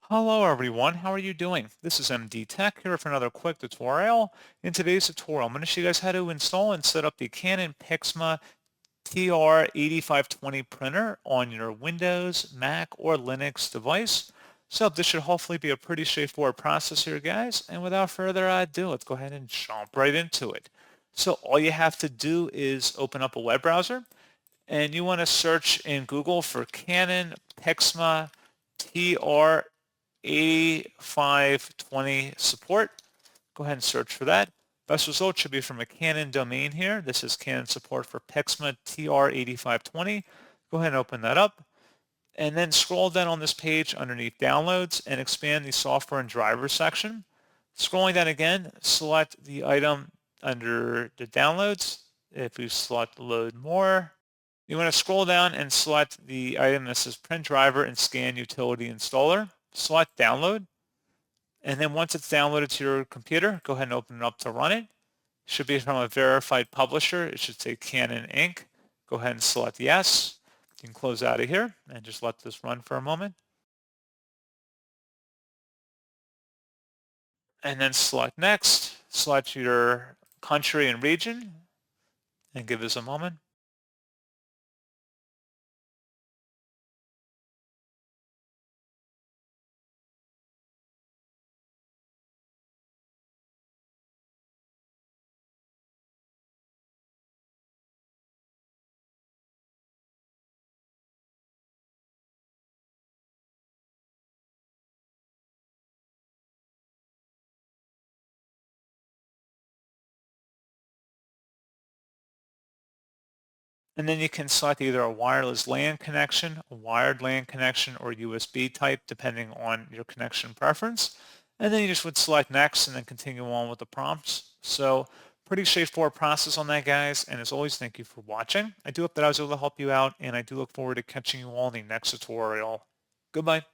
Hello everyone, how are you doing? This is MD Tech here for another quick tutorial. In today's tutorial, I'm going to show you guys how to install and set up the Canon PIXMA TR8520 printer on your Windows, Mac, or Linux device. So this should hopefully be a pretty straightforward process here, guys. And without further ado, let's go ahead and jump right into it. So all you have to do is open up a web browser, and you want to search in Google for Canon PIXMA TR8520 support. Go ahead and search for that. Best result should be from a Canon domain here. This is Canon support for PIXMA TR8520. Go ahead and open that up. And then scroll down on this page underneath downloads and expand the software and drivers section. Scrolling down again, select the item under the downloads. If you select load more, you want to scroll down and select the item that says print driver and scan utility installer. Select download. And then once it's downloaded to your computer, go ahead and open it up to run it. It should be from a verified publisher. It should say Canon Inc. Go ahead and select yes. You can close out of here and just let this run for a moment. And then select next. Select your country and region and give this a moment. And then you can select either a wireless LAN connection, a wired LAN connection, or USB type, depending on your connection preference. And then you just would select next and then continue on with the prompts. So pretty straightforward process on that, guys. And as always, thank you for watching. I do hope that I was able to help you out, and I do look forward to catching you all in the next tutorial. Goodbye.